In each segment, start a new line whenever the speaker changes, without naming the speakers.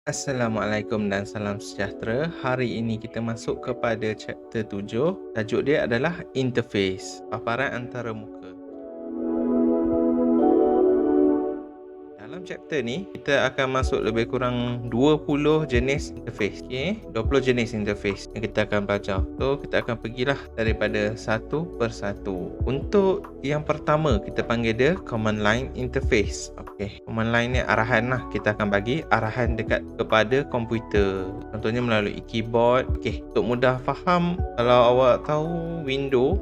Assalamualaikum dan salam sejahtera. Hari ini kita masuk kepada chapter 7. Tajuk dia adalah interface, paparan antara muka. Dalam chapter ni, kita akan masuk lebih kurang 20 jenis interface. Okay? 20 jenis interface yang kita akan belajar. So, kita akan pergilah daripada satu persatu. Untuk yang pertama, kita panggil dia command line interface. Okay. Command line ni arahan lah. Kita akan bagi arahan dekat kepada komputer. Contohnya melalui keyboard. Okay. Untuk mudah faham, kalau awak tahu window,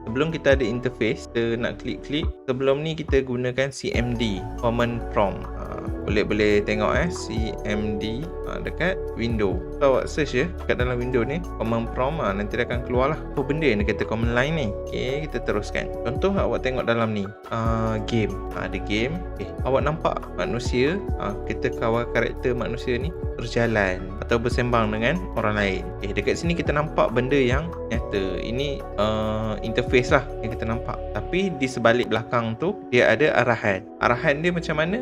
sebelum kita ada interface, kita nak klik-klik. Sebelum ni kita gunakan CMD, command prompt. Boleh tengok CMD dekat window. So awak search je kat dalam window ni command prompt, nanti dia akan keluar lah apa benda yang dia kata command line ni. Okay, kita teruskan. Contoh awak tengok dalam ni game. Ada game. Okay, awak nampak manusia, kita kawal karakter manusia ni berjalan atau bersembang dengan orang lain. Okay, dekat sini kita nampak benda yang nyata. Ini interface lah yang kita nampak. Tapi di sebalik belakang tu dia ada arahan. Arahan dia macam mana?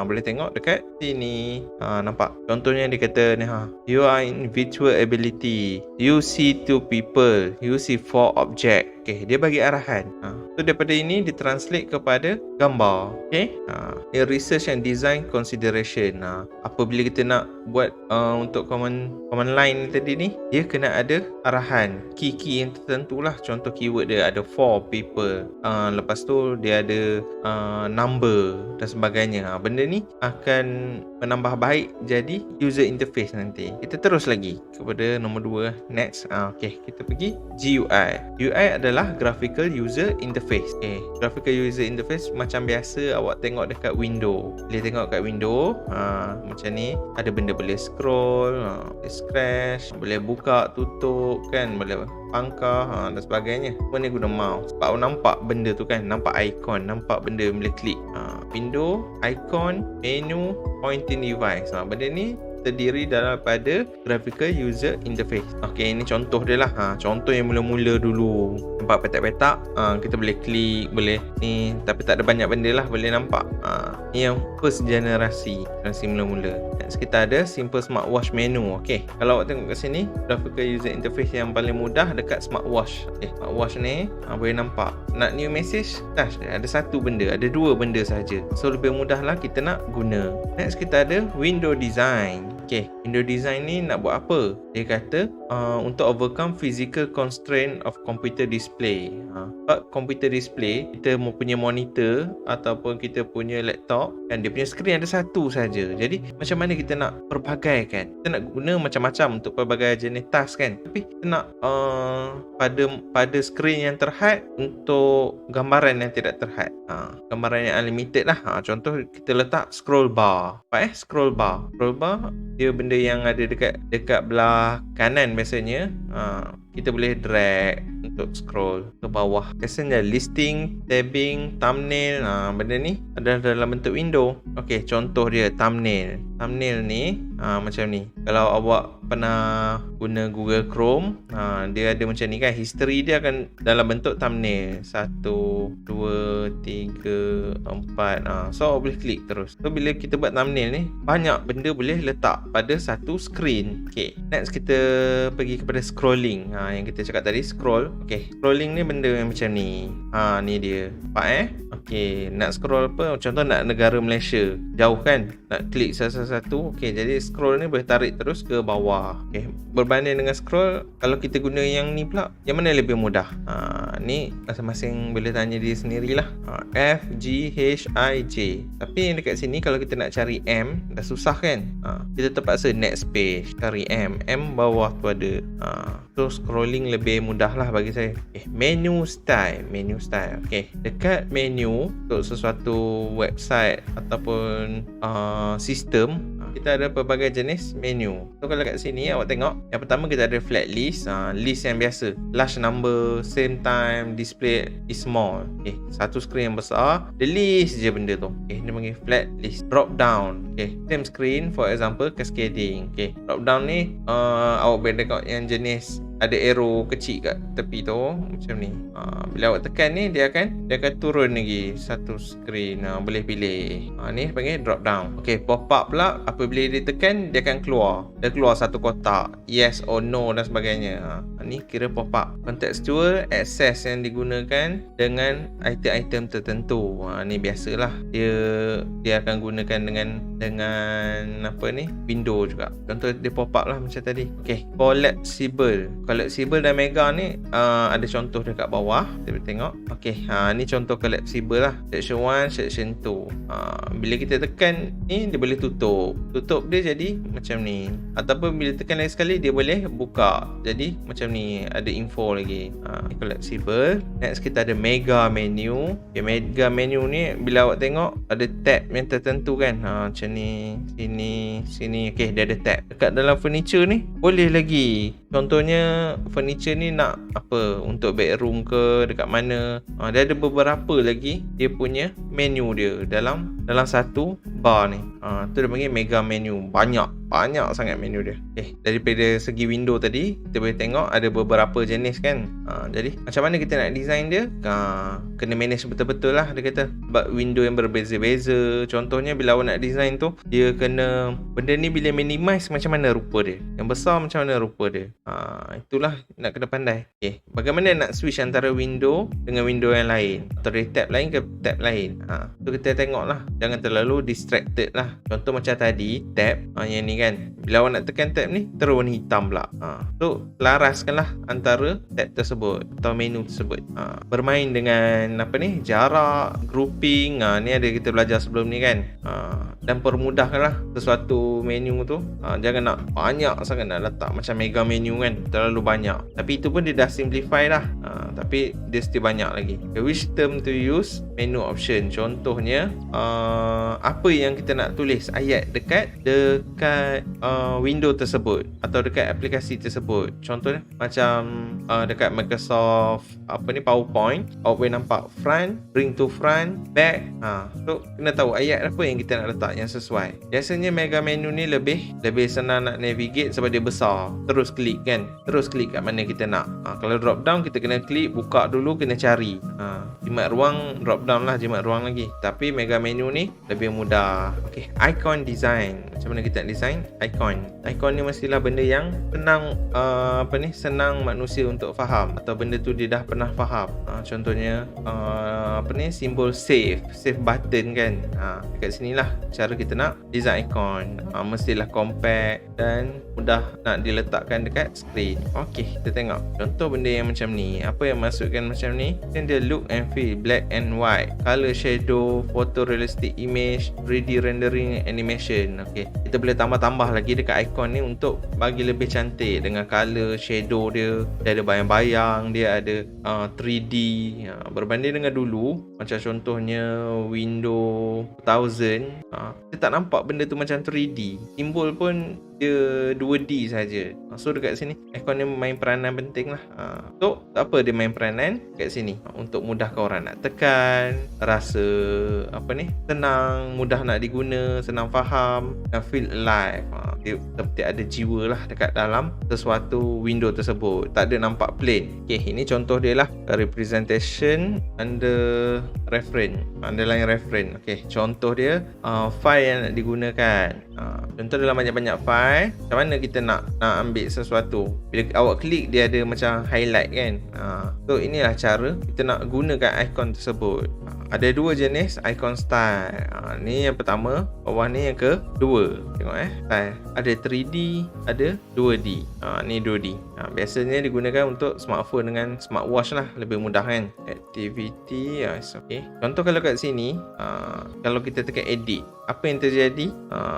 Boleh tengok dekat sini. Nampak? Contohnya dia kata ni, you are in virtual ability. You see two people. You see four object. Okay, dia bagi arahan. So daripada ini ditranslate kepada gambar. Okay, ini research and design consideration. Apabila kita nak buat untuk command line tadi ni, dia kena ada arahan, key yang tertentu lah. Contoh keyword dia ada four people, lepas tu dia ada number dan sebagainya. Benda ni akan menambah baik jadi user interface nanti. Kita terus lagi kepada nombor 2, next. Okay, kita pergi GUI. GUI adalah graphical user interface. Okay, graphical user interface macam biasa awak tengok dekat window. Boleh tengok kat window, macam ni. Ada benda boleh scroll, boleh scratch, boleh buka, tutup kan, boleh pangkah dan sebagainya. Semua ni guna mouse. Sebab awak nampak benda tu kan, nampak icon, nampak benda boleh klik. Window, icon, menu, pointing device. Benda ni terdiri daripada graphical user interface. Okay, ini contoh dia lah. Contoh yang mula-mula dulu. Nampak petak-petak, kita boleh klik, boleh ni, tapi tak ada banyak benda lah boleh nampak. Ni yang first generasi mula-mula. Next kita ada simple smartwatch menu. Okay, kalau awak tengok kat sini, graphical user interface yang paling mudah dekat smartwatch. Okay, smartwatch ni boleh nampak. Nak new message, touch, ada satu benda, ada dua benda saja. So lebih mudah lah kita nak guna. Next kita ada window design. Okay, window design ni nak buat apa? Dia kata untuk overcome physical constraint of computer display. Sebab computer display, kita punya monitor ataupun kita punya laptop kan, dia punya skrin ada satu saja. Jadi macam mana kita nak perbagaikan? Kita nak guna macam-macam untuk pelbagai jenis task kan. Tapi kita nak pada skrin yang terhad untuk gambaran yang tidak terhad. Gambaran yang unlimited lah. Contoh kita letak scroll bar. Scroll bar dia benda yang ada dekat belah kanan biasanya. Kita boleh drag untuk scroll ke bawah. Biasanya listing, tabbing, thumbnail, benda ni ada dalam bentuk window. Okey, contoh dia thumbnail. Thumbnail ni macam ni. Kalau awak pernah guna Google Chrome, dia ada macam ni kan, history dia akan dalam bentuk thumbnail. 1, 2, 3, 4. So awak boleh klik terus. So bila kita buat thumbnail ni, banyak benda boleh letak pada satu screen. Okay, next kita pergi kepada scrolling. Yang kita cakap tadi, scroll. Okay, scrolling ni benda yang macam ni. Ni dia. Nampak Okay, nak scroll apa? Contoh nak negara Malaysia, jauh kan, nak klik satu-satu. Okay, jadi scroll ni boleh tarik terus ke bawah. Okay, berbanding dengan scroll, kalau kita guna yang ni pula, yang mana lebih mudah? Ni masing-masing boleh tanya diri sendirilah. F, G, H, I, J. Tapi yang dekat sini kalau kita nak cari M, dah susah kan? Kita terpaksa next page, cari M bawah tu ada. So scrolling lebih mudah lah bagi saya. Okay, menu style. Okay, dekat menu untuk sesuatu website ataupun sistem, kita ada pelbagai jenis menu. So kalau kat sini awak tengok, yang pertama kita ada flat list. List yang biasa, large number, same time, display is small. Okay, satu screen yang besar, dia list je benda tu. Okay, dia panggil flat list. Drop down. Okay, same screen, for example cascading. Okay, drop down ni awak boleh tengok yang jenis ada arrow kecil kat tepi tu macam ni. Bila awak tekan ni dia akan turun lagi satu skrin. Boleh pilih. Ni panggil drop down. Okey, pop up pula apabila dia tekan dia akan keluar. Dia keluar satu kotak yes or no dan sebagainya. Ni kira pop up. Contextual access yang digunakan dengan item-item tertentu. Ni biasalah. Dia akan gunakan dengan apa ni? Window juga. Contoh dia pop up lah macam tadi. Okey, collapsible dan mega ni ada contoh dekat bawah. Kita boleh tengok. Okey, ni contoh collapsible lah. Section 1, section 2. Bila kita tekan ni dia boleh tutup. Tutup dia jadi macam ni. Ataupun bila tekan lagi sekali dia boleh buka. Jadi macam ni, ada info lagi. Collapsible. Next kita ada mega menu. Okay, mega menu ni bila awak tengok ada tab yang tertentu kan. Macam ni, sini. Okey, dia ada tab. Dekat dalam furniture ni boleh lagi. Contohnya furniture ni nak apa, untuk bedroom ke, dekat mana. Dia ada beberapa lagi dia punya menu dia dalam satu bar ni. Tu dia panggil mega menu. Banyak sangat menu dia. Okay, daripada segi window tadi kita boleh tengok ada beberapa jenis kan. Jadi macam mana kita nak design dia, kena manage betul-betul lah dia kata. Sebab window yang berbeza-beza. Contohnya bila awak nak design tu, dia kena benda ni bila minimize macam mana rupa dia, yang besar macam mana rupa dia. Itulah nak kena pandai. Okay, bagaimana nak switch antara window dengan window yang lain, atau dari tab lain ke tab lain. Tu kita tengok lah, jangan terlalu distracted lah. Contoh macam tadi tab yang ni kan, bila awak nak tekan tab ni terus warna hitam pula. So laraskanlah antara tab tersebut atau menu tersebut. Bermain dengan apa ni, jarak, grouping. Ni ada kita belajar sebelum ni kan. Dan permudahkanlah sesuatu menu tu. Jangan nak banyak sangat nak letak macam mega menu kan, terlalu banyak. Tapi itu pun dia dah simplify lah. Tapi dia still banyak lagi. Okay, which term to use, menu option. Contohnya apa yang kita nak tulis ayat dekat window tersebut atau dekat aplikasi tersebut. Contohnya macam dekat Microsoft PowerPoint, awak boleh nampak front, bring to front, back. So kena tahu ayat apa yang kita nak letak yang sesuai. Biasanya mega menu ni lebih senang nak navigate sebab dia besar. Terus klik kan, terus klik kat mana kita nak. Kalau drop down kita kena klik, buka dulu, kena cari. Jimat ruang, drop down lah jimat ruang lagi. Tapi mega menu ni lebih mudah. Okay, icon design. Macam mana kita nak design icon? Icon ni mestilah benda yang senang manusia untuk faham, atau benda tu dia dah pernah faham. Contohnya simbol save button kan. Dekat sinilah cara kita nak design icon. Mestilah compact dan mudah nak diletakkan dekat screen. Okey, kita tengok contoh benda yang macam ni. Apa yang masukkan macam ni? Dia look and feel, black and white, color shadow, photorealistic image, 3D rendering, animation. Okey, kita boleh tambah lagi dekat icon ni untuk bagi lebih cantik dengan color shadow dia ada bayang-bayang, dia ada 3D. Berbanding dengan dulu, macam contohnya Windows 1000, kita tak nampak benda tu macam 3D. Simbol pun dia 2D saja. So dekat sini icon ni main peranan penting lah. So apa dia main peranan kat sini? Untuk mudahkan orang nak tekan, rasa senang, mudah nak diguna, senang faham dan feel alive. Dia seperti ada jiwa lah dekat dalam sesuatu window tersebut. Tak ada nampak plain. Okay, ini contoh dia lah. Representation under reference, underline reference. Okay, contoh dia file yang nak digunakan. Contoh dalam banyak-banyak file, macam mana kita nak ambil sesuatu. Bila awak klik dia ada macam highlight kan. So inilah cara kita nak gunakan icon tersebut. Ada dua jenis icon style. Ni yang pertama, bawah ni yang kedua. Tengok style. Ada 3D, ada 2D. Ni 2D. Biasanya digunakan untuk smartphone dengan smartwatch lah, lebih mudah kan. Activity, okay. Contoh kalau kat sini, kalau kita tekan edit, apa yang terjadi?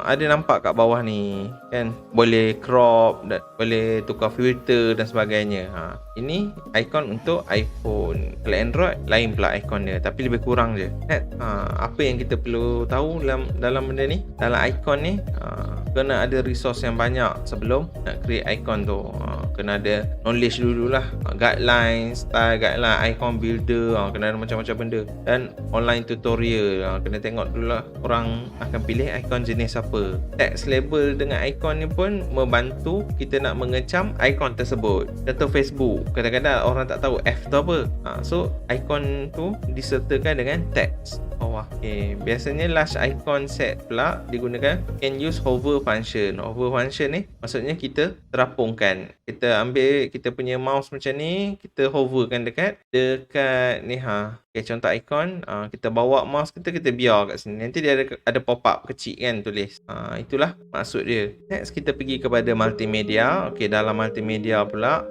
Ada nampak kat bawah ni kan, boleh crop, boleh tukar filter dan sebagainya. Ini icon untuk iPhone. Kalau Android lain pula icon dia, tapi lebih kurang je. Apa yang kita perlu tahu dalam benda ni, dalam icon ni, kena ada resource yang banyak sebelum nak create icon tu. kena ada knowledge dululah, guideline, style guideline, icon builder, kena ada macam-macam benda, dan online tutorial. Kena tengok dululah orang akan pilih icon jenis apa. Text label dengan icon ni pun membantu kita nak mengecam icon tersebut. Contoh Facebook, kadang-kadang orang tak tahu F tu apa, so icon tu disertakan dengan text bawah. Biasanya lash icon set pula digunakan can use hover function. Hover function ni maksudnya kita terapungkan. Kita ambil kita punya mouse macam ni, kita hoverkan dekat ni contoh icon, kita bawa mouse kita biar kat sini. Nanti dia ada pop up kecil kan tulis. Itulah maksud dia. Next kita pergi kepada multimedia. Dalam multimedia pula,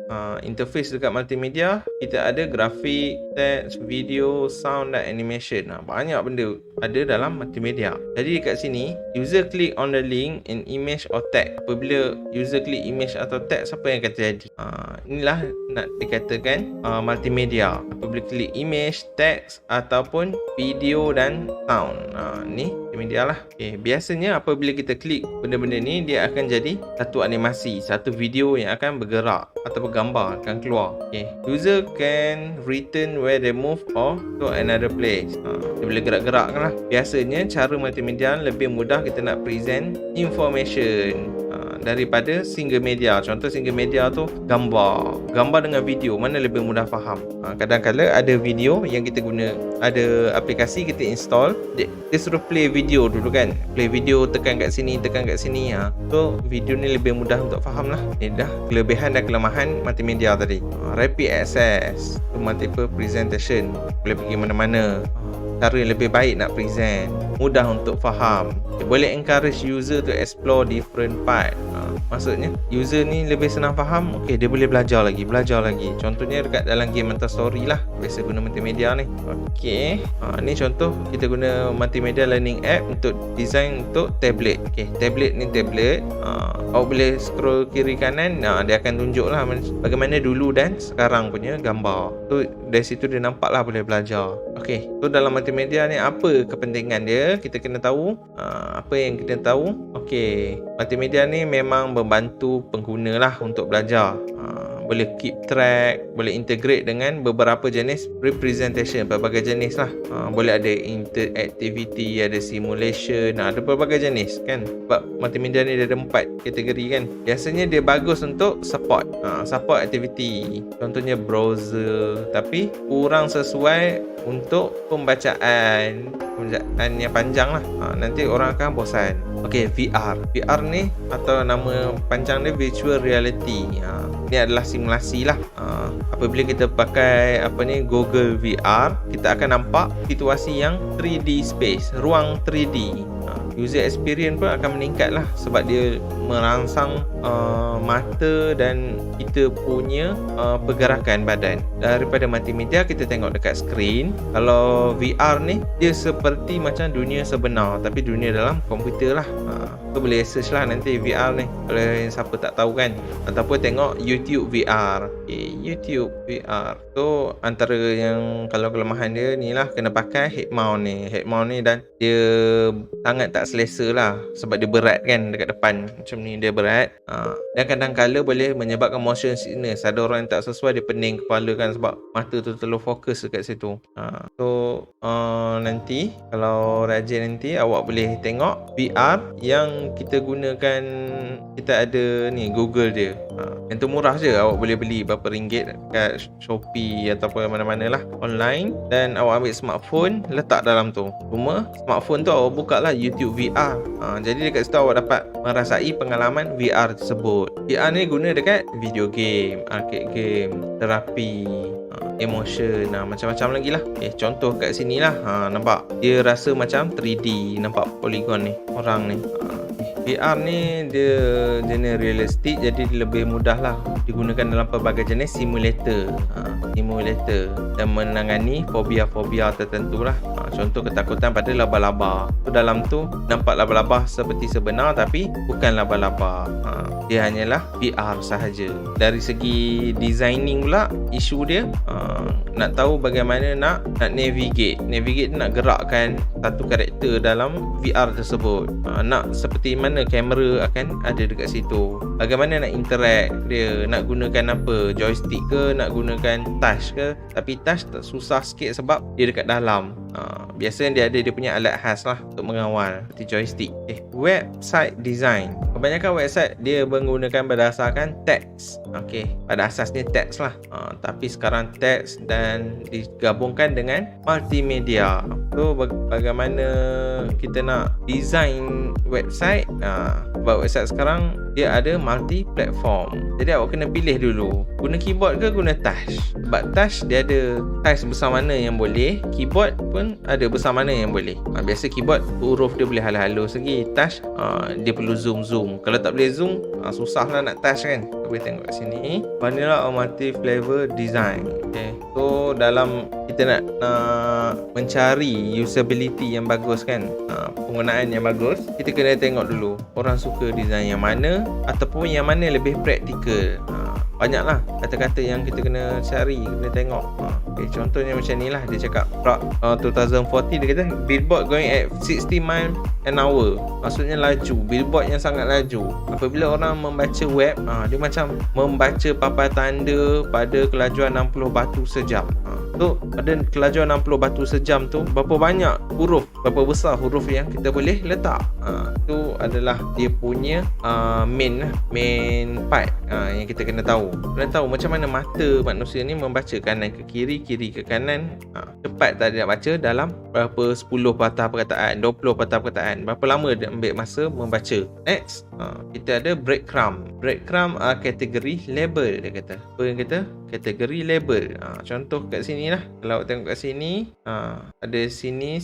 interface dekat multimedia kita ada grafik, text, video, sound dan animation. Banyak benda ada dalam multimedia. Jadi dekat sini user click on the link in image or text. Apabila user click image atau text, apa yang akan terjadi? Inilah nak dikatakan multimedia. Apabila klik image, text ataupun video dan sound, ni multimedia lah. Biasanya apabila kita klik benda-benda ni, dia akan jadi satu animasi, satu video yang akan bergerak ataupun gambar akan keluar. User can return where they move or to another place. Dia boleh gerak-gerak lah. Biasanya cara multimedia lebih mudah kita nak present information daripada single media. Contoh single media tu gambar dengan video, mana lebih mudah faham. Kadang-kadang ada video yang kita guna, ada aplikasi kita install, dia suruh play video dulu kan, play video, tekan kat sini. So video ni lebih mudah untuk faham lah. Ini dah kelebihan dan kelemahan multimedia tadi. Rapid access to multiple presentation, boleh pergi mana-mana. Cara yang lebih baik nak present, mudah untuk faham. Boleh encourage user to explore different part. Maksudnya user ni lebih senang faham, dia boleh belajar lagi. Contohnya dekat dalam game Mental Story lah, biasa guna multimedia ni. Ni contoh kita guna multimedia learning app untuk design untuk tablet. Tablet ni awak boleh scroll kiri kanan, dia akan tunjuk lah bagaimana dulu dan sekarang punya gambar. So dari situ dia nampak lah boleh belajar. So dalam multimedia ni apa kepentingan dia, kita kena tahu. Apa yang kita tahu, multimedia ni memang membantu pengguna lah untuk belajar. Boleh keep track, boleh integrate dengan beberapa jenis representation, berbagai jenis lah. Boleh ada interactivity, ada simulation, ada berbagai jenis kan. Sebab multimedia ni ada 4 kategori kan. Biasanya dia bagus untuk support activity, contohnya browser, tapi kurang sesuai untuk pembacaan yang panjang lah. Nanti orang akan bosan. VR ni atau nama panjang dia virtual reality. Ini adalah simulasi lah. Apabila kita pakai Google VR, kita akan nampak situasi yang 3D space, ruang 3D. User experience pun akan meningkat lah, sebab dia merangsang mata dan kita punya pergerakan badan. Daripada multimedia kita tengok dekat skrin. Kalau VR ni dia seperti macam dunia sebenar, tapi dunia dalam komputer lah. Tu boleh search lah nanti VR ni, kalau siapa tak tahu kan. Ataupun tengok YouTube VR. YouTube VR tu antara yang kalau kelemahan dia ni lah, kena pakai head mount ni dan dia sangat tak selesa lah, sebab dia berat kan dekat depan macam ni, dia berat. Dan kadang-kala boleh menyebabkan motion sickness. Ada orang yang tak sesuai, dia pening kepala kan, sebab mata tu terlalu fokus dekat situ. Nanti kalau rajin, nanti awak boleh tengok VR yang kita gunakan. Kita ada ni Google dia, yang tu murah je, awak boleh beli berapa ringgit kat Shopee ataupun mana-mana lah online, dan awak ambil smartphone, letak dalam tu. Cuma smartphone tu awak buka lah YouTube VR. Jadi dekat situ awak dapat merasai pengalaman VR tersebut. VR ni guna dekat video game, arcade game, terapi, emotion, macam-macam lagi lah. Contoh kat sini lah, nampak dia rasa macam 3D, nampak polygon ni orang ni. VR ni dia jenis realistik, jadi lebih mudah lah digunakan dalam pelbagai jenis simulator dan menangani fobia-fobia tertentu lah. Contoh ketakutan pada laba-laba. Dalam tu nampak laba-laba seperti sebenar, tapi bukan laba-laba. Dia hanyalah VR sahaja. Dari segi designing pula, isu dia nak tahu bagaimana nak navigate nak gerakkan satu karakter dalam VR tersebut. Nak seperti mana mana kamera akan ada dekat situ, bagaimana nak interact dia, nak gunakan apa, joystick ke, nak gunakan touch ke. Tapi touch tak susah sikit sebab dia dekat dalam. Biasanya dia ada dia punya alat khas lah untuk mengawal, seperti joystick. Website design, kebanyakan website dia menggunakan berdasarkan teks. Pada asasnya teks lah, tapi sekarang teks dan digabungkan dengan multimedia. So bagaimana kita nak design website? Sebab website sekarang dia ada multi platform, jadi awak kena pilih dulu, guna keyboard ke guna touch. Sebab touch dia ada size besar mana yang boleh, keyboard pun ada besar mana yang boleh. Biasa keyboard huruf dia boleh halus-halus lagi, touch dia perlu zoom. Kalau tak boleh zoom, susah lah nak touch kan. Boleh tengok kat sini, vanilla or multi flavor design. So dalam kita nak mencari usability yang bagus kan, penggunaan yang bagus, kita kena tengok dulu orang suka design yang mana, ataupun yang mana lebih praktikal. Banyaklah kata-kata yang kita kena cari, kena tengok. Contohnya macam ni lah, dia cakap 2040, dia kata billboard going at 60 miles an hour, maksudnya laju, billboard yang sangat laju. Apabila orang membaca web, dia macam membaca papan tanda pada kelajuan 60 batu sejam. So pada kelajuan 60 batu sejam tu, berapa banyak huruf, berapa besar huruf yang kita boleh letak. Itu adalah dia punya main part yang kita kena tahu. Kena tahu macam mana mata manusia ni membaca kanan ke kiri, kiri ke kanan. Cepat tak dia nak baca dalam berapa 10 patah perkataan, 20 patah perkataan, berapa lama dia ambil masa membaca. Next, kita ada breadcrumb. Breadcrumb kategori label, dia kata. Apa yang kata? Kategori label. Contoh kat sini lah, kalau tengok kat sini, ada sini.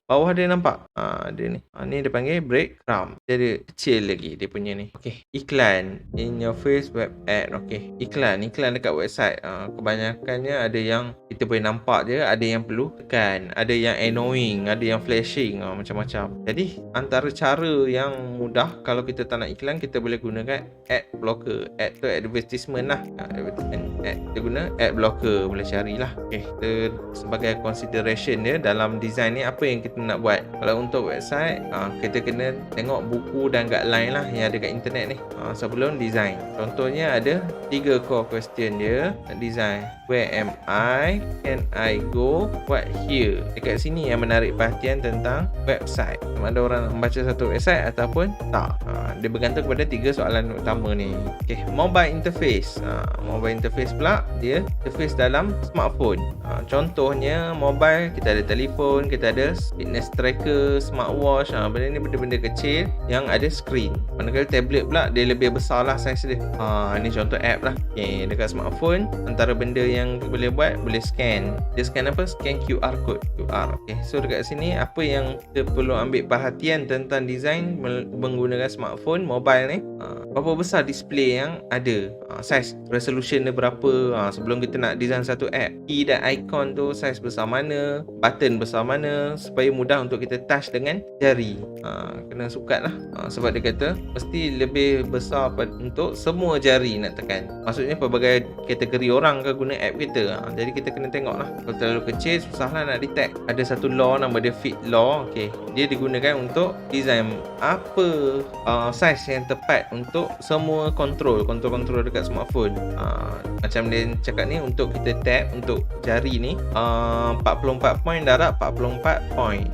Bawah dia nampak? Dia ni. Ni dia panggil breadcrumb. Dia ada kecil lagi dia punya ni. Iklan, in your face web ad. Iklan dekat website. Kebanyakannya ada yang kita boleh nampak je, ada yang perlu tekan, ada yang annoying, ada yang flashing, macam-macam. Jadi antara cara yang mudah kalau kita tak nak iklan, kita boleh gunakan ad blocker. Ad tu advertisement lah. Kita guna ad blocker, boleh carilah. Kita sebagai consideration dia dalam design ni, apa yang kita nak buat. Kalau untuk website, kita kena tengok buku dan guideline lah yang ada kat internet ni sebelum design. Contohnya ada 3 core question dia design. Where am I? Can I go? What here? Dekat sini yang menarik perhatian tentang website. Sama ada orang membaca satu website ataupun tak. Dia bergantung kepada 3 soalan utama ni. Mobile interface. Mobile interface pula dia interface dalam smartphone. Contohnya mobile, kita ada telefon, kita ada fitness tracker, smartwatch. Benda ni benda-benda kecil yang ada screen. Manakala tablet pula dia lebih besar lah saiz dia. Ni contoh app lah. Dekat smartphone, antara benda yang boleh buat, boleh scan. Dia scan apa? Scan QR code. So dekat sini, apa yang kita perlu ambil perhatian tentang design menggunakan smartphone, mobile ni, berapa besar display yang ada, saiz resolution dia berapa. Sebelum kita nak design satu app, key dan icon tu saiz besar mana, button besar mana, supaya mudah untuk kita touch dengan jari. Kena sukat lah, sebab dia kata mesti lebih besar untuk semua jari nak tekan. Maksudnya pelbagai kategori orang ke guna app kita. Jadi kita kena tengok lah. Kalau terlalu kecil, susah lah nak detect. Ada satu law, nama dia fit law. Dia digunakan untuk design apa saiz yang tepat untuk semua kontrol dekat smartphone. Macam dia cakap ni, untuk kita tap untuk jari ni, 44 point darab 44 point.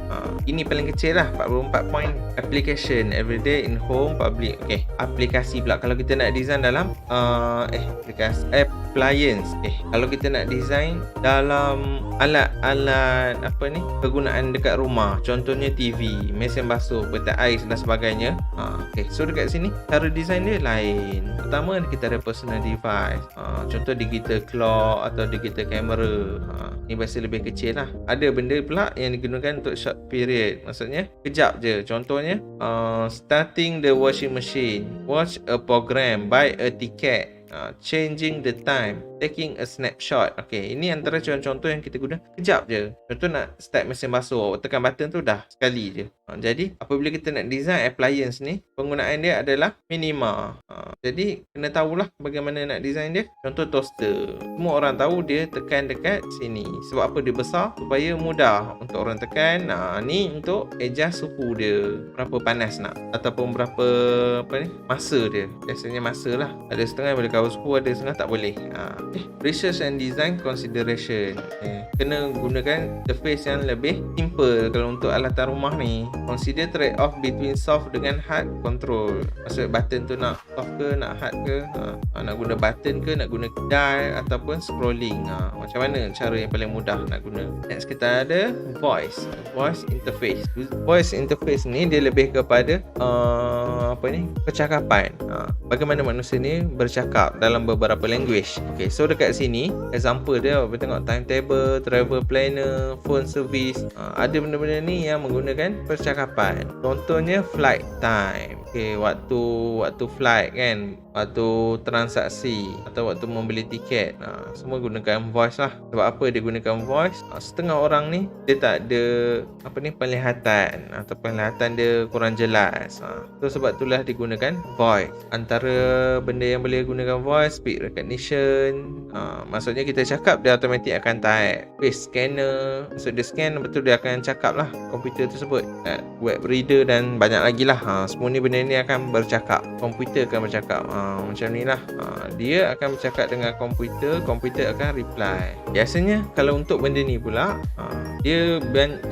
Ini paling kecil lah, 44 point. Application, everyday in home, public. Aplikasi pula, kalau kita nak design dalam aplikasi, appliance. Kalau kita nak design dalam alat-alat kegunaan dekat rumah, contohnya TV, mesin basuh, peta ais dan sebagainya. So dekat sini cara design dia lain. Pertama, kita ada personal device, contoh digital clock atau digital camera. Ni biasa lebih kecil lah. Ada benda pula yang digunakan untuk short period, maksudnya kejap je. Contohnya starting the washing machine, watch a program, buy a ticket, changing the time, taking a snapshot. Ini antara contoh yang kita guna kejap je. Contoh nak start mesin basuh, tekan button tu dah sekali je. Jadi apabila kita nak design appliance ni, penggunaan dia adalah minima. Jadi kena tahulah bagaimana nak design dia. Contoh toaster, semua orang tahu dia tekan dekat sini. Sebab apa dia besar? Supaya mudah untuk orang tekan. Ni untuk adjust suhu dia, berapa panas nak, ataupun berapa masa dia. Biasanya masa lah. Ada setengah boleh cover suhu, ada setengah tak boleh. Research and design consideration. Kena gunakan interface yang lebih simple kalau untuk alatan rumah ni. Consider trade-off between soft dengan hard control. Maksud button tu nak soft ke, nak hard ke, nak guna button ke, nak guna dial ataupun scrolling. Macam mana cara yang paling mudah nak guna. Next kita ada voice interface. Voice interface ni dia lebih kepada percakapan. Bagaimana manusia ni bercakap dalam beberapa language. Okay, so dekat sini example dia apa, tengok timetable, travel planner, phone service. Ada benda-benda ni yang menggunakan percakapan. Contohnya flight time. Okay, waktu flight kan, waktu transaksi atau waktu membeli tiket. Semua gunakan voice lah. Sebab apa dia gunakan voice? Setengah orang ni dia tak ada penglihatan atau penglihatan dia kurang jelas. So sebab itulah digunakan voice. Antara benda yang boleh gunakan voice, speech recognition. Maksudnya kita cakap dia automatik akan type. Face scanner, maksud dia scan betul dia akan cakap lah komputer tersebut. Web reader dan banyak lagi lah. Semua ni benda ni akan bercakap. Komputer akan bercakap. Macam ni lah. Dia akan bercakap dengan komputer akan reply. Biasanya kalau untuk benda ni pula, dia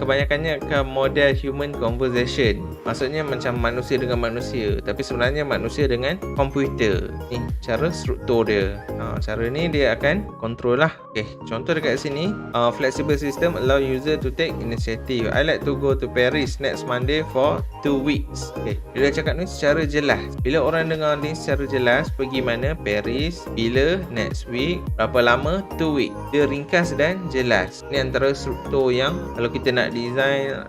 kebanyakannya akan model human conversation. Maksudnya macam manusia dengan manusia, tapi sebenarnya manusia dengan komputer. Ni cara struktur dia. Cara ni dia akan control lah. Okay, contoh dekat sini, flexible system allow user to take initiative. I like to go to Paris next Monday for 2 weeks. Okay, dia dah cakap ni secara jelas. Bila orang dengar ni secara jelas, pergi mana, Paris, bila, next week, berapa lama, 2 week. Dia ringkas dan jelas. Ni antara struktur yang kalau kita nak design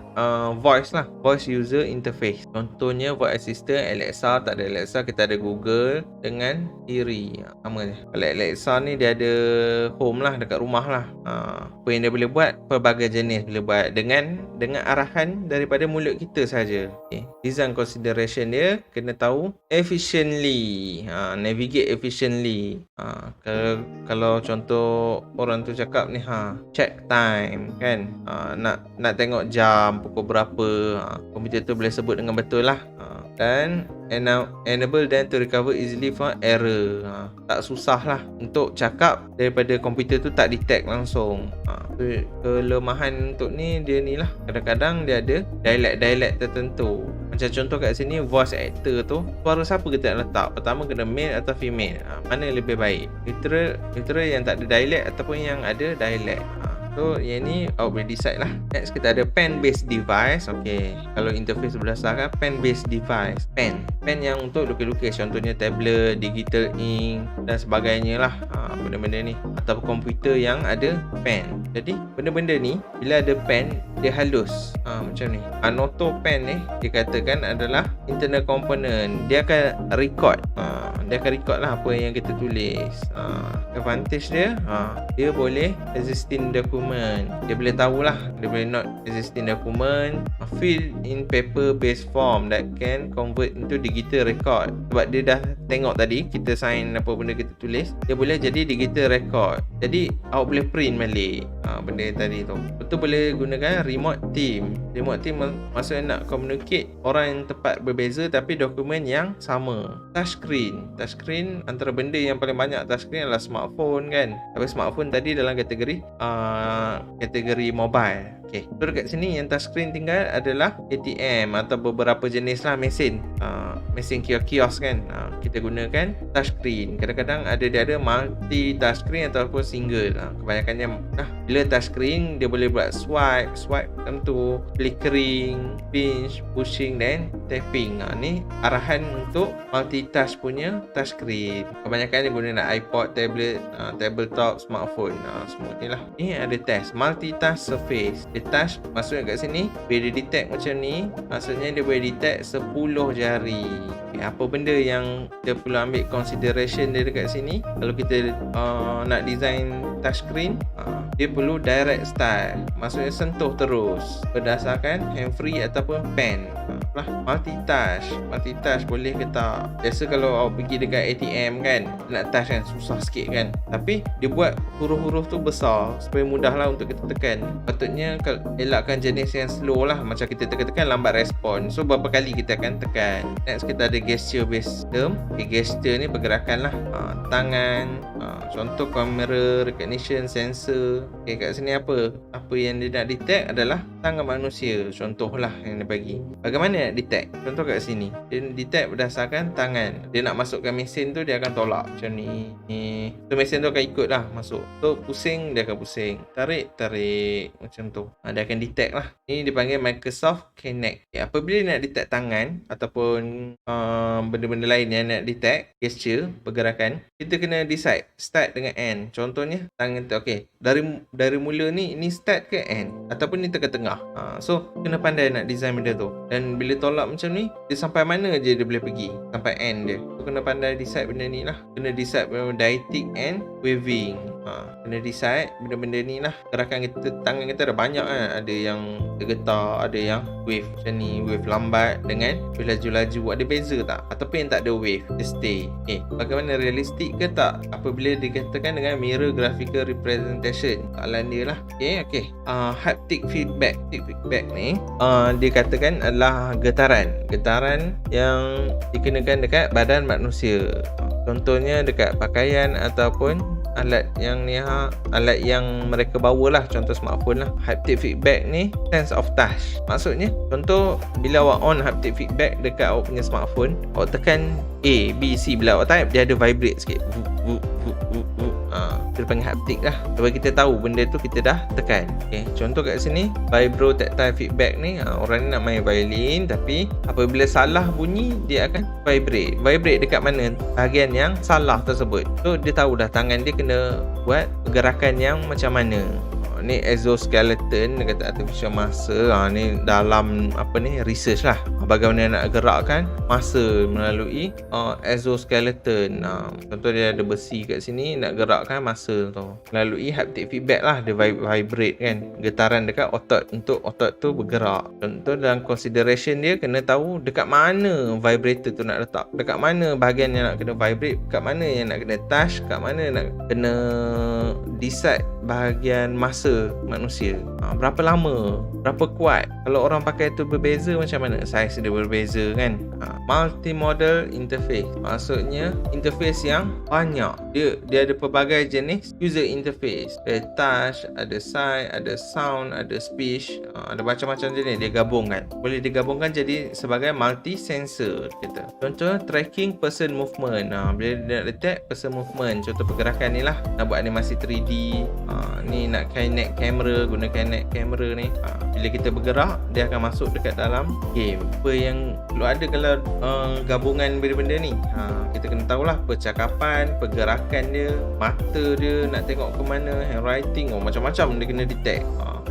voice lah, voice user interface. Contohnya voice assistant, Alexa. Tak ada Alexa, kita ada Google dengan Siri. Sama je. Kalau Alexa ni dia ada home lah, dekat rumah lah. Apa yang dia boleh buat, pelbagai jenis boleh buat dengan arahan daripada mulut kita saja. Okay. Design consideration dia kena tahu efficiently, navigate efficiently. Kalau contoh orang tu cakap ni, check time kan, nak tengok jam pukul berapa, komputer tu boleh sebut dengan betul lah. Dan enable them to recover easily from error. Tak susah lah untuk cakap daripada komputer tu tak detect langsung. Kelemahan untuk ni dia ni lah, kadang-kadang dia ada dialect tertentu. Macam contoh kat sini, voice actor tu, suara siapa kita nak letak? Pertama kena male atau female? Mana yang lebih baik? Literal yang tak ada dialect ataupun yang ada dialect? So yang ni awak boleh decide lah. Next kita ada pen based device. Okay, kalau interface berdasarkan pen based device, pen yang untuk lukis-lukis, contohnya tablet, digital ink dan sebagainya lah. Benda-benda ni, atau komputer yang ada pen. Jadi benda-benda ni bila ada pen, dia halus. Macam ni. Anoto pen ni dikatakan adalah internal component. Dia akan record. Dia akan record lah apa yang kita tulis. Advantage dia, dia boleh existing document. Dia boleh tahulah, dia boleh not existing document, fill in paper based form that can convert into digital record. Sebab dia dah tengok tadi kita sign apa benda kita tulis, dia boleh jadi digital record. Jadi awak boleh print balik benda tadi tu. Betul boleh gunakan remote team. Remote team maksudnya nak communicate orang yang tempat berbeza tapi dokumen yang sama. Touchscreen antara benda yang paling banyak touchscreen adalah smartphone kan. Tapi smartphone tadi dalam kategori mobile. Okay, so dekat sini yang touchscreen tinggal adalah ATM atau beberapa jenis lah mesin. Mesin kios kan, kita gunakan touchscreen. Kadang-kadang dia ada multi touchscreen ataupun single. Kebanyakannya bila touchscreen dia boleh buat swipe tentu, flickering, pinch, pushing dan tapping. Ni arahan untuk multitask punya touchscreen. Kebanyakan dia guna iPod, tablet, tabletop, smartphone. Semua ni lah. Ni ada test multitask surface. Dia touch, maksudnya kat sini bila dia detect macam ni, maksudnya dia boleh detect 10 jari. Apa benda yang kita perlu ambil consideration dia dekat sini kalau kita nak design touchscreen, dia perlu direct style, maksudnya sentuh terus berdasarkan hand free ataupun pen. Multitouch boleh ke tak? Biasa kalau awak pergi dekat ATM kan, nak touch kan susah sikit kan, tapi dia buat huruf-huruf tu besar supaya mudahlah untuk kita tekan. Patutnya kalau elakkan jenis yang slow lah, macam kita tekan-tekan lambat respon, so berapa kali kita akan tekan. Next kita ada gesture based term. Gesture ni pergerakan lah, tangan, contoh kamera recognition sensor. Kat sini apa yang dia nak detect adalah tangan manusia, contohlah yang dia bagi. Bagaimana nak detect? Contoh kat sini, dia detect berdasarkan tangan. Dia nak masukkan mesin tu, dia akan tolak macam ni. So mesin tu akan ikut lah masuk. So pusing, dia akan pusing. Tarik macam tu. Dia akan detect lah. Ini dipanggil Microsoft Kinect. Apabila nak detect tangan ataupun benda-benda lain yang nak detect gesture, pergerakan, kita kena decide start dengan end. Contohnya tangan tu, okay, dari mula ni, ini start ke end ataupun ni tengah-tengah. So kena pandai nak design benda tu. Dan bila tolak macam ni, dia sampai mana je dia boleh pergi, sampai end dia. So kena pandai decide benda ni lah. Kena decide dietic and waving. Kena decide benda-benda ni lah. Gerakan kita, tangan kita ada banyak kan. Ada yang tergetar, ada yang wave macam ni, wave lambat dengan wave laju-laju. Ada beza tak? Ataupun yang tak ada wave, dia stay. Bagaimana, realistik ke tak apabila dikatakan dengan mirror graphical representation? Soalan dia lah. Okay. Haptic feedback. Haptic feedback ni dikatakan adalah getaran yang dikenakan dekat badan manusia. Contohnya dekat pakaian ataupun alat yang mereka bawa lah, contoh smartphone lah. Haptic feedback ni sense of touch. Maksudnya, contoh bila awak on haptic feedback dekat awak punya smartphone, awak tekan A, B, C, bila awak type, dia ada vibrate sikit. Kita panggil haptic lah, supaya kita tahu benda tu kita dah tekan. Contoh kat sini, vibro tactile feedback ni, orang ni nak main violin, tapi apabila salah bunyi, dia akan vibrate dekat mana bahagian yang salah tersebut. So dia tahu dah tangan dia kena buat pergerakan yang macam mana. Ni exoskeleton, dia kata artificial muscle. Ni dalam research lah, bagaimana nak gerakkan masa melalui exoskeleton. Contoh dia ada besi kat sini, nak gerakkan masa tu melalui haptic feedback lah. Dia vibrate kan, getaran dekat otot untuk otot tu bergerak. Contoh dalam consideration dia kena tahu dekat mana vibrator tu nak letak, dekat mana bahagian yang nak kena vibrate, dekat mana yang nak kena touch, dekat mana nak kena decide bahagian masa manusia. Berapa lama, berapa kuat. Kalau orang pakai tu berbeza, macam mana saiz dia berbeza kan. Multimodal interface, maksudnya interface yang banyak. Dia ada pelbagai jenis user interface. Ada touch, ada sight, ada sound, ada speech, ada macam-macam jenis dia gabungkan. Boleh digabungkan jadi sebagai multi sensor kita. Contoh tracking person movement. Bila dia nak detect person movement, contoh pergerakan ni lah, nak buat animasi 3D, ni nak Kinect camera, guna Kinect camera ni. Bila kita bergerak, dia akan masuk dekat dalam game. Apa yang perlu ada kalau gabungan benda-benda ni, kita kena tahulah percakapan, pergerakan dia, mata dia nak tengok ke mana, handwriting, macam-macam dia kena detect.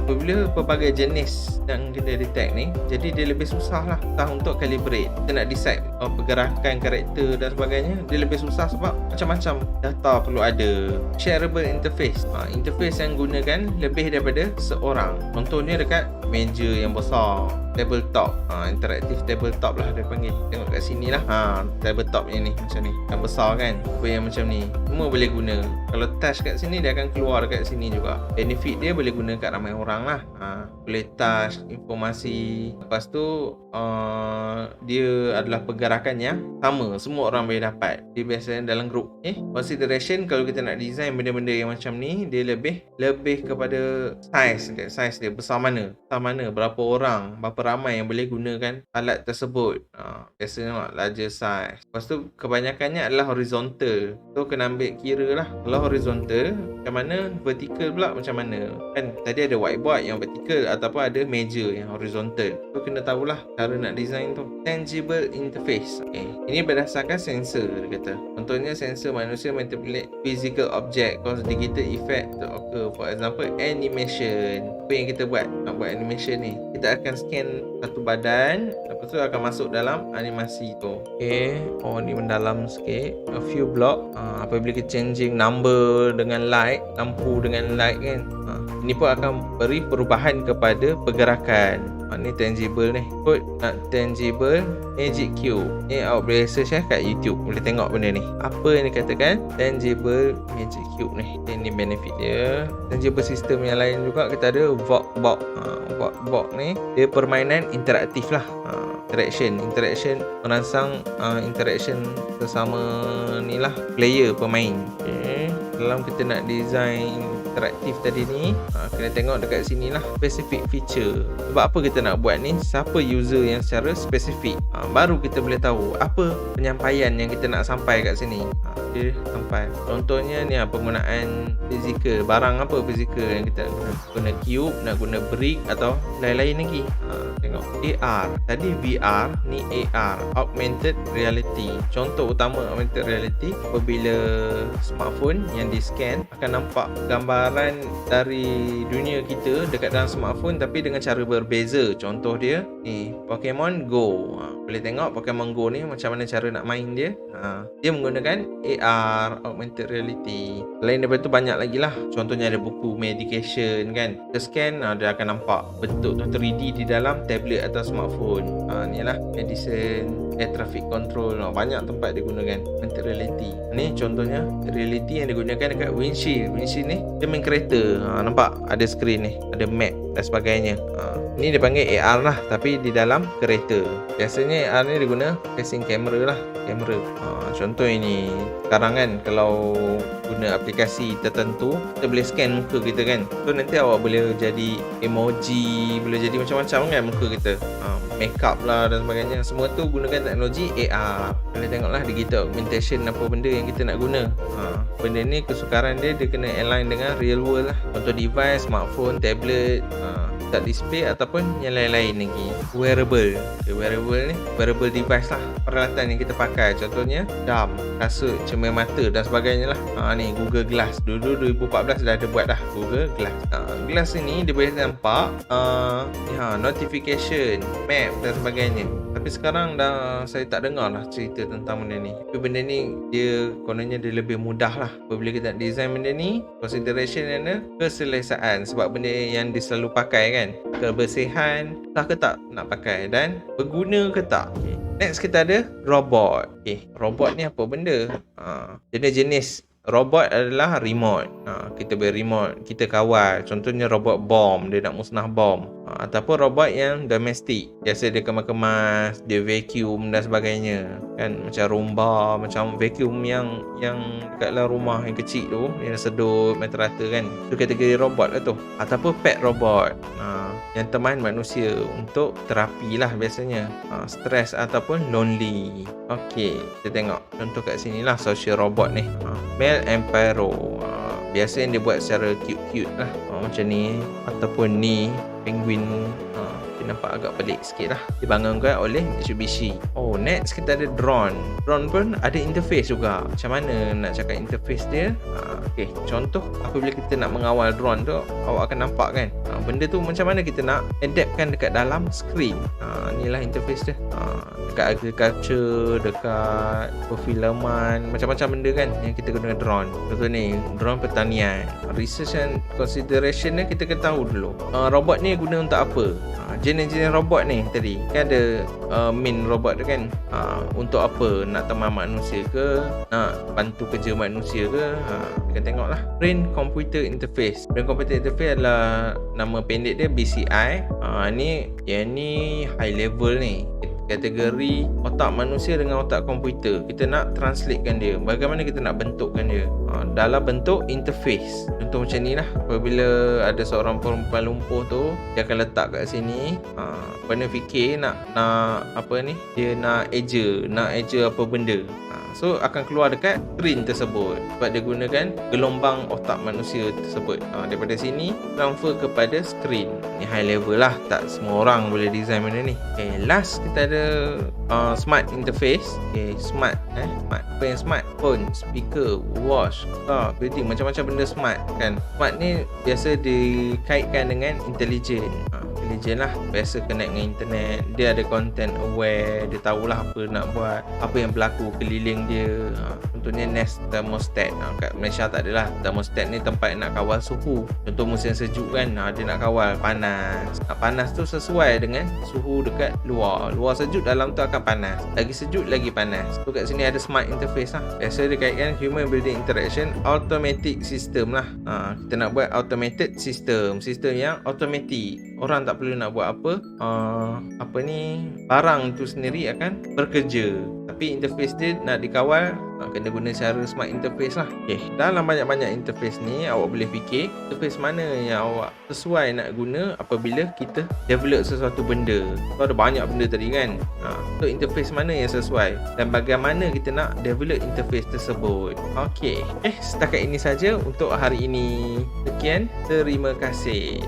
Apabila pelbagai jenis yang kita detect ni, jadi dia lebih susah lah untuk calibrate. Kita nak decide pergerakan karakter dan sebagainya, dia lebih susah sebab macam-macam data perlu ada. Shareable interface, interface yang gunakan lebih daripada seorang. Contohnya dekat meja yang besar, tabletop, interactive tabletop lah dia panggil. Tengok kat sini lah, tabletop yang ni macam ni, yang besar kan, apa yang macam ni, semua boleh guna. Kalau touch kat sini, dia akan keluar dekat sini juga. Benefit dia boleh guna kat ramai orang lah. Boleh touch informasi. Lepas tu dia adalah pergerakan yang sama, semua orang boleh dapat. Dia biasanya dalam group. Consideration, kalau kita nak design benda-benda yang macam ni, dia lebih kepada size dia besar mana, berapa orang, berapa ramai yang boleh gunakan alat tersebut. Biasanya larger size. Lepas tu kebanyakannya adalah horizontal. So kena ambil kira lah, kalau horizontal macam mana, vertical pula macam mana. Kan tadi ada whiteboard yang vertical ataupun ada meja yang horizontal. So kena tahulah cara nak design tu. Tangible interface. interface. Ini berdasarkan sensor dia kata. Contohnya sensor manusia manipulate physical object cause digital effect to occur. For example, animation. Apa yang kita buat? Nak buat animation ni, kita akan scan satu badan, lepas tu akan masuk dalam animasi tu. Oh ni mendalam sikit. A few block. Apabila kita changing number dengan light, lampu dengan light kan, ini pun akan beri perubahan kepada pergerakan. Ni tangible ni. Kod tangible magic cube. Ni awak boleh search kat YouTube, boleh tengok benda ni. Apa yang dikatakan tangible magic cube ni. Ini benefit dia. Tangible system yang lain juga kita ada Voxbox. Voxbox ni dia permainan interaktif lah. Interaction merangsang interaction sesama ni lah player pemain. Dalam kita nak design interaktif tadi ni, kena tengok dekat sini lah specific feature. Sebab apa kita nak buat ni, siapa user yang secara spesifik, baru kita boleh tahu apa penyampaian yang kita nak sampai kat sini. Dia sampai, contohnya ni penggunaan fizikal, barang apa fizikal yang kita nak guna cube, nak guna brick atau lain-lain lagi. Tengok AR, tadi VR, ni AR, augmented reality. Contoh utama augmented reality, apabila smartphone yang di scan akan nampak gambaran dari dunia kita dekat dalam smartphone tapi dengan cara berbeza. Contoh dia ni Pokemon Go. Boleh tengok Pokemon Go ni macam mana cara nak main dia. Dia menggunakan AR, augmented reality. Selain daripada tu banyak lagi lah. Contohnya ada buku medication kan, kita scan, dia akan nampak bentuk tu 3D di dalam tablet atau smartphone. Ni lah medicine, air traffic control. Banyak tempat digunakan augmented reality. Ni contohnya reality yang digunakan dekat windshield. Windshield ni dia main kereta. Nampak ada skrin ni, ada map dan sebagainya. Ni dia panggil AR lah, tapi di dalam kereta. Biasanya AR ni dia guna facing camera lah, kamera. Contoh ini sekarang kan, kalau guna aplikasi tertentu, kita boleh scan muka kita kan. So nanti awak boleh jadi emoji, boleh jadi macam-macam kan muka kita. Makeup lah dan sebagainya. Semua tu gunakan teknologi AR. Boleh tengoklah digital augmentation apa benda yang kita nak guna. Benda ni kesukaran dia kena align dengan real world lah. Contoh device, smartphone, tablet, tak display ataupun yang lain-lain lagi. Wearable. Wearable ni wearable device lah, peralatan yang kita pakai. Contohnya dam, kasut, cermin mata dan sebagainya lah. Ni Google Glass. Dulu 2014 dah ada buat dah Google Glass. Glass ni dia boleh nampak notification, map dan sebagainya. Tapi sekarang dah saya tak dengar lah cerita tentang benda ni. Tapi benda ni dia kononnya dia lebih mudah lah. Apabila kita nak design benda ni, consideration yang ada keselesaan. Sebab benda yang dia selalu pakai kan, kebersihan, sah ke tak nak pakai dan berguna ke tak. Next kita ada robot. Robot ni apa benda? Jenis-jenis robot adalah remote. Kita beri remote, kita kawal. Contohnya robot bom, dia nak musnah bom. Ataupun robot yang domestik, biasa dia kemas-kemas, dia vacuum dan sebagainya kan, macam Roomba, macam vacuum yang dekat dalam rumah yang kecil tu, yang sedut mata rata kan. Itu kategori robot lah tu. Ataupun pet robot, yang teman manusia untuk terapi lah biasanya, stres ataupun lonely. Kita tengok contoh kat sini lah social robot ni. Mel Ampero, biasa yang dia buat secara cute-cute lah, macam ni. Ataupun ni penguin, dia nampak agak pelik sikit lah, dibangunkan oleh Mitsubishi. Next kita ada drone. Drone pun ada interface juga. Macam mana nak cakap interface dia? Contoh apabila kita nak mengawal drone tu, awak akan nampak kan, benda tu macam mana kita nak adaptkan dekat dalam screen. Inilah interface dia. Dekat agriculture, dekat perfilman, macam-macam benda kan yang kita guna drone. Contoh ni drone pertanian. Research and consideration ni kita kena tahu dulu, robot ni guna untuk apa. Jenis-jenis robot ni tadi kan ada main robot tu kan, untuk apa, nak teman manusia ke, nak bantu kerja manusia ke. Kita tengoklah brain computer interface. Brain computer interface adalah nama pendek dia BCI. Yang ni high level ni, kategori otak manusia dengan otak komputer. Kita nak translatekan dia, bagaimana kita nak bentukkan dia dalam bentuk interface. Contoh macam ni lah, apabila ada seorang perempuan lumpuh tu, dia akan letak kat sini, kena fikir nak apa ni, dia nak eja apa benda. So akan keluar dekat screen tersebut sebab dia gunakan gelombang otak manusia tersebut. Daripada sini transfer kepada screen. Ni high level lah, tak semua orang boleh design benda ni. Last kita ada smart interface. Smart apa yang smart? Phone, speaker, watch, building, macam-macam benda smart kan. Smart ni biasa dikaitkan dengan intelligent. Intelligent lah, biasa connect dengan internet, dia ada content aware, dia tahulah apa nak buat, apa yang berlaku keliling dia. Contohnya Nest thermostat. Kat Malaysia tak adalah. Thermostat ni tempat nak kawal suhu. Contoh musim sejuk kan, dia nak kawal panas. Panas tu sesuai dengan suhu dekat luar. Luar sejuk, dalam tu akan panas. Lagi sejuk, lagi panas. So kat sini ada smart interface lah. Biasa dia kaitkan human building interaction automatic system lah. Kita nak buat automated system. Sistem yang automatic. Orang tak perlu nak buat apa. Barang tu sendiri akan bekerja. Tapi interface dia nak dikawal, kena guna cara smart interface lah. Dalam banyak-banyak interface ni, awak boleh fikir interface mana yang awak sesuai nak guna apabila kita develop sesuatu benda. So ada banyak benda tadi kan. So interface mana yang sesuai dan bagaimana kita nak develop interface tersebut. Setakat ini saja untuk hari ini. Sekian, terima kasih.